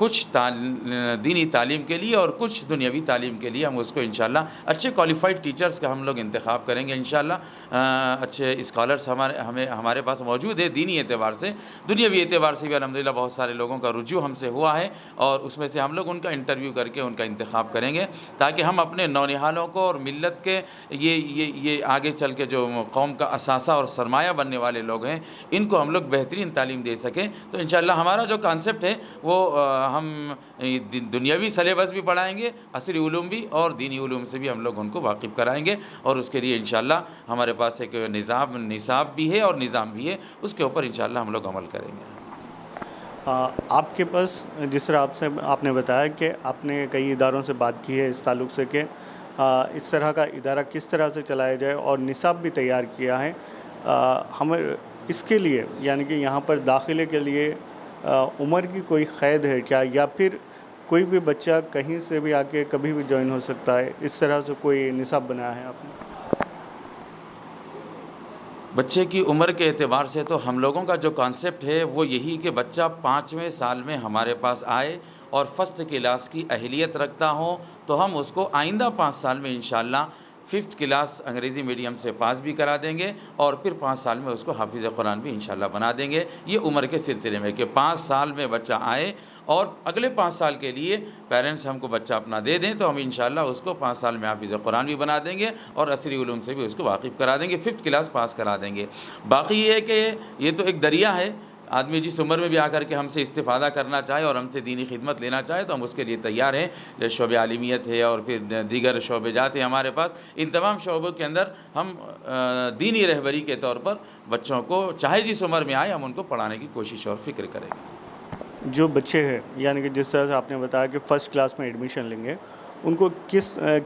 کچھ دینی تعلیم کے لیے اور کچھ دنیاوی تعلیم کے لیے ہم اس کو انشاءاللہ اچھے کوالیفائڈ ٹیچرز کا ہم لوگ انتخاب کریں گے انشاءاللہ. اچھے اسکالرس ہمارے پاس موجود ہے. دینی اعتبار سے دنیاوی اعتبار سے بھی الحمدللہ بہت سارے لوگوں کا رجوع ہم سے ہوا ہے, اور اس میں سے ہم لوگ ان کا انٹرویو کر کے ان کا انتخاب کریں گے, تاکہ ہم اپنے نونہالوں کو اور ملت کے یہ آگے چل کے جو قوم کا اثاثہ اور سرمایہ بننے والے لوگ ہیں ان کو ہم لوگ بہترین تعلیم دے سکیں. تو انشاءاللہ ہمارا جو کانسیپٹ ہے وہ ہم دنیاوی سلیبس بھی پڑھائیں گے, عصری علوم بھی, اور دینی علوم سے بھی ہم لوگ ان کو واقف کرائیں گے, اور اس کے لیے انشاءاللہ ہمارے پاس ایک نصاب بھی ہے اور نظام بھی ہے, اس کے اوپر انشاءاللہ ہم لوگ عمل کریں گے. آپ کے پاس جس طرح آپ نے بتایا کہ آپ نے کئی اداروں سے بات کی ہے اس تعلق سے کہ اس طرح کا ادارہ کس طرح سے چلایا جائے, اور نصاب بھی تیار کیا ہے. ہمیں اس کے لیے یعنی کہ یہاں پر داخلے کے لیے عمر کی کوئی قید ہے کیا, یا پھر کوئی بھی بچہ کہیں سے بھی آ کے کبھی بھی جوائن ہو سکتا ہے, اس طرح سے کوئی نصاب بنایا ہے آپ نے؟ بچے کی عمر کے اعتبار سے تو ہم لوگوں کا جو کانسیپٹ ہے وہ یہی کہ بچہ 5ویں سال میں ہمارے پاس آئے اور فرسٹ کلاس کی اہلیت رکھتا ہو, تو ہم اس کو آئندہ 5 سال میں انشاءاللہ 5th کلاس انگریزی میڈیم سے پاس بھی کرا دیں گے, اور پھر 5 سال میں اس کو حافظ قرآن بھی انشاءاللہ بنا دیں گے. یہ عمر کے سلسلے میں کہ 5 سال میں بچہ آئے اور اگلے 5 سال کے لیے پیرنٹس ہم کو بچہ اپنا دے دیں, تو ہم انشاءاللہ اس کو 5 سال میں حافظ قرآن بھی بنا دیں گے اور عصری علوم سے بھی اس کو واقف کرا دیں گے, 5th کلاس پاس کرا دیں گے. باقی یہ ہے کہ یہ تو ایک دریا ہے, آدمی جس عمر میں بھی آ کر کے ہم سے استفادہ کرنا چاہے اور ہم سے دینی خدمت لینا چاہے تو ہم اس کے لیے تیار ہیں. شعبہ عالمیت ہے اور پھر دیگر شعبے جات ہیں ہمارے پاس, ان تمام شعبوں کے اندر ہم دینی رہبری کے طور پر بچوں کو چاہے جس عمر میں آئے ہم ان کو پڑھانے کی کوشش اور فکر کریں گے. جو بچے ہیں یعنی کہ جس طرح سے آپ نے بتایا کہ فرسٹ کلاس میں ایڈمیشن لیں گے, ان کو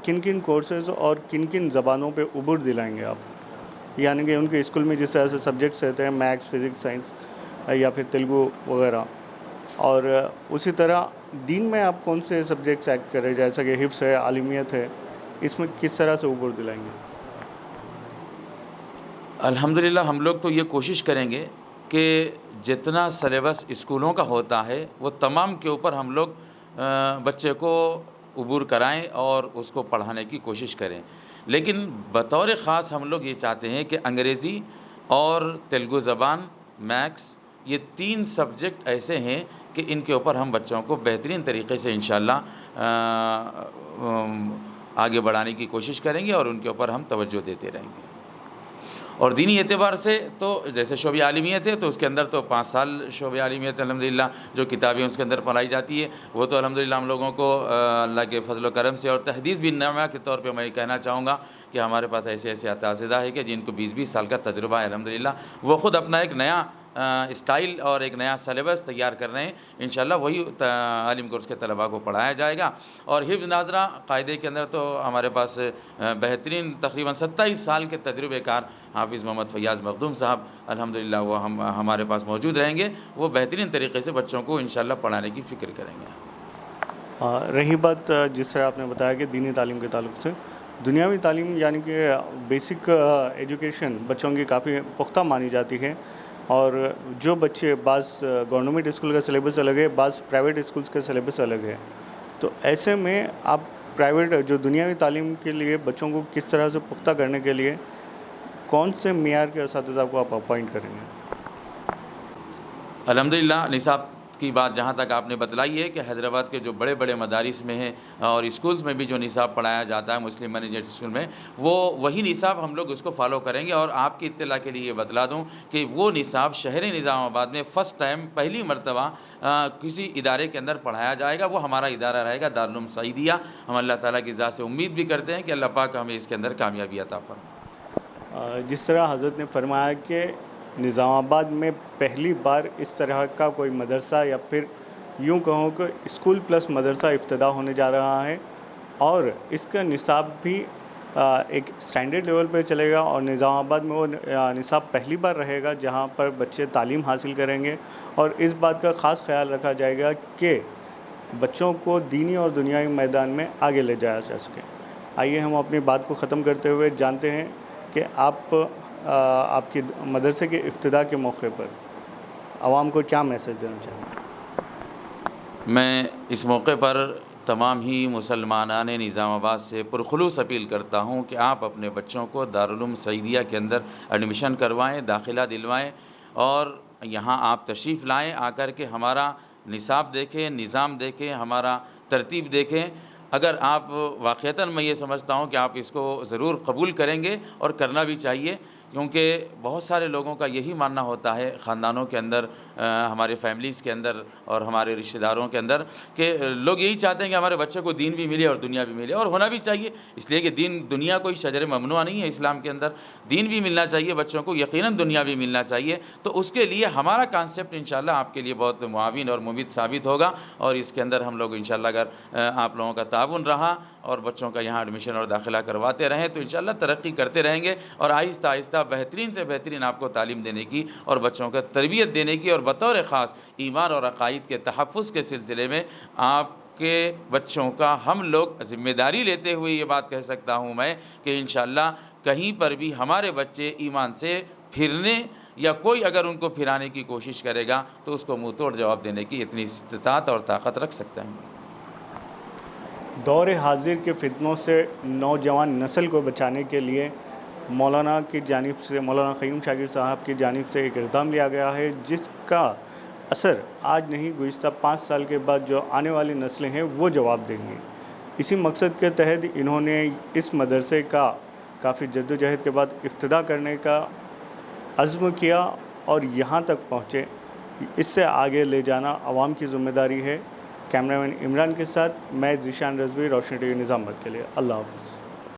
کن کورسز اور کن زبانوں پہ عبور دلائیں گے آپ, یعنی کہ ان کے اسکول میں جس طرح سے سبجیکٹس رہتے ہیں میتھس, فزکس, سائنس یا پھر تیلگو وغیرہ, اور اسی طرح دین میں آپ کون سے سبجیکٹس ایڈ کریں جیسا کہ حفظ ہے, عالمیت ہے, اس میں کس طرح سے عبور دلائیں گے؟ الحمدللہ ہم لوگ تو یہ کوشش کریں گے کہ جتنا سلیبس اسکولوں کا ہوتا ہے وہ تمام کے اوپر ہم لوگ بچے کو عبور کرائیں اور اس کو پڑھانے کی کوشش کریں. لیکن بطور خاص ہم لوگ یہ چاہتے ہیں کہ انگریزی اور تیلگو زبان, میتھس, یہ 3 سبجیکٹ ایسے ہیں کہ ان کے اوپر ہم بچوں کو بہترین طریقے سے انشاءاللہ آگے بڑھانے کی کوشش کریں گے اور ان کے اوپر ہم توجہ دیتے رہیں گے. اور دینی اعتبار سے تو جیسے شعبہ عالمیت ہے تو اس کے اندر تو 5 سال شعبہ عالمیت الحمدللہ جو کتابیں اس کے اندر پڑھائی جاتی ہے وہ تو الحمدللہ ہم لوگوں کو اللہ کے فضل و کرم سے, اور تحدیث بن نعمہ کے طور پہ میں یہ کہنا چاہوں گا کہ ہمارے پاس ایسے اساتذہ ہے کہ جن کو 20 سال کا تجربہ ہے الحمدللہ, وہ خود اپنا ایک نیا اسٹائل اور ایک نیا سلیبس تیار کر رہے ہیں. انشاءاللہ وہی عالم کورس کے طلباء کو پڑھایا جائے گا. اور حفظ ناظرہ قاعدے کے اندر تو ہمارے پاس بہترین تقریباً 27 سال کے تجربے کار حافظ محمد فیاض مخدوم صاحب الحمدللہ وہ ہمارے پاس موجود رہیں گے, وہ بہترین طریقے سے بچوں کو انشاءاللہ پڑھانے کی فکر کریں گے. رہی بات جس طرح آپ نے بتایا کہ دینی تعلیم کے تعلق سے, دنیاوی تعلیم یعنی کہ بیسک ایجوکیشن بچوں کی کافی پختہ مانی جاتی ہے, اور جو بچے بعض گورنمنٹ اسکول کا سلیبس الگ ہے, بعض پرائیویٹ اسکولس کا سلیبس الگ ہے, تو ایسے میں آپ پرائیویٹ جو دنیاوی تعلیم کے لیے بچوں کو کس طرح سے پختہ کرنے کے لیے کون سے معیار کے اساتذہ کو آپ اپوائنٹ کریں گے؟ الحمدللہ نصاب کی بات جہاں تک آپ نے بتلائی ہے کہ حیدرآباد کے جو بڑے بڑے مدارس میں ہیں اور اسکولز میں بھی جو نصاب پڑھایا جاتا ہے مسلم مینجڈ اسکول میں, وہی نصاب ہم لوگ اس کو فالو کریں گے. اور آپ کی اطلاع کے لیے یہ بتلا دوں کہ وہ نصاب شہر نظام آباد میں فرسٹ ٹائم پہلی مرتبہ کسی ادارے کے اندر پڑھایا جائے گا. وہ ہمارا ادارہ رہے گا دارالعلوم سعیدیہ. ہم اللہ تعالیٰ کی ذات سے امید بھی کرتے ہیں کہ اللہ پاک ہمیں اس کے اندر کامیابی عطا فرمائے. جس طرح حضرت نے فرمایا کہ نظام آباد میں پہلی بار اس طرح کا کوئی مدرسہ یا پھر یوں کہوں کہ اسکول پلس مدرسہ افتتاح ہونے جا رہا ہے, اور اس کا نصاب بھی ایک اسٹینڈرڈ لیول پہ چلے گا, اور نظام آباد میں وہ نصاب پہلی بار رہے گا جہاں پر بچے تعلیم حاصل کریں گے, اور اس بات کا خاص خیال رکھا جائے گا کہ بچوں کو دینی اور دنیاوی میدان میں آگے لے جایا جا سکے. آئیے ہم اپنی بات کو ختم کرتے ہوئے جانتے ہیں کہ آپ کی مدرسے کے افتتاح کے موقع پر عوام کو کیا میسج دینا چاہیں گے؟ میں اس موقع پر تمام ہی مسلمانان نظام آباد سے پرخلوص اپیل کرتا ہوں کہ آپ اپنے بچوں کو دارالعلوم سعیدیہ کے اندر ایڈمیشن کروائیں، داخلہ دلوائیں، اور یہاں آپ تشریف لائیں، آ کر کے ہمارا نصاب دیکھیں، نظام دیکھیں، ہمارا ترتیب دیکھیں۔ اگر آپ واقعتاً، میں یہ سمجھتا ہوں کہ آپ اس کو ضرور قبول کریں گے، اور کرنا بھی چاہیے، کیونکہ بہت سارے لوگوں کا یہی ماننا ہوتا ہے، خاندانوں کے اندر، ہمارے فیملیز کے اندر اور ہمارے رشتہ داروں کے اندر، کہ لوگ یہی چاہتے ہیں کہ ہمارے بچے کو دین بھی ملے اور دنیا بھی ملے، اور ہونا بھی چاہیے، اس لیے کہ دین دنیا کوئی شجر ممنوع نہیں ہے اسلام کے اندر، دین بھی ملنا چاہیے بچوں کو، یقیناً دنیا بھی ملنا چاہیے۔ تو اس کے لیے ہمارا کانسیپٹ انشاءاللہ آپ کے لیے بہت معاون اور مفید ثابت ہوگا، اور اس کے اندر ہم لوگ انشاءاللہ اگر آپ لوگوں کا تعاون رہا اور بچوں کا یہاں ایڈمیشن اور داخلہ کرواتے رہیں تو انشاءاللہ ترقی کرتے رہیں گے، اور آہستہ آہستہ بہترین سے بہترین آپ کو تعلیم دینے کی اور بچوں کو تربیت دینے کی، اور بطور خاص ایمان اور عقائد کے تحفظ کے سلسلے میں آپ کے بچوں کا ہم لوگ ذمہ داری لیتے ہوئے یہ بات کہہ سکتا ہوں میں کہ انشاءاللہ کہیں پر بھی ہمارے بچے ایمان سے پھرنے یا کوئی اگر ان کو پھرانے کی کوشش کرے گا تو اس کو منہ توڑ جواب دینے کی اتنی استطاعت اور طاقت رکھ سکتے ہیں۔ دور حاضر کے فتنوں سے نوجوان نسل کو بچانے کے لیے مولانا کی جانب سے، مولانا قیوم شاکر صاحب کی جانب سے ایک اقدام لیا گیا ہے، جس کا اثر آج نہیں گزشتہ 5 سال کے بعد جو آنے والی نسلیں ہیں وہ جواب دیں گی۔ اسی مقصد کے تحت انہوں نے اس مدرسے کا کافی جد و جہد کے بعد افتتاح کرنے کا عزم کیا اور یہاں تک پہنچے۔ اس سے آگے لے جانا عوام کی ذمہ داری ہے۔ کیمرہ مین عمران کے ساتھ میں ذیشان رضوی، روشنی ٹی وی نظام آباد کے لیے۔ اللہ حافظ۔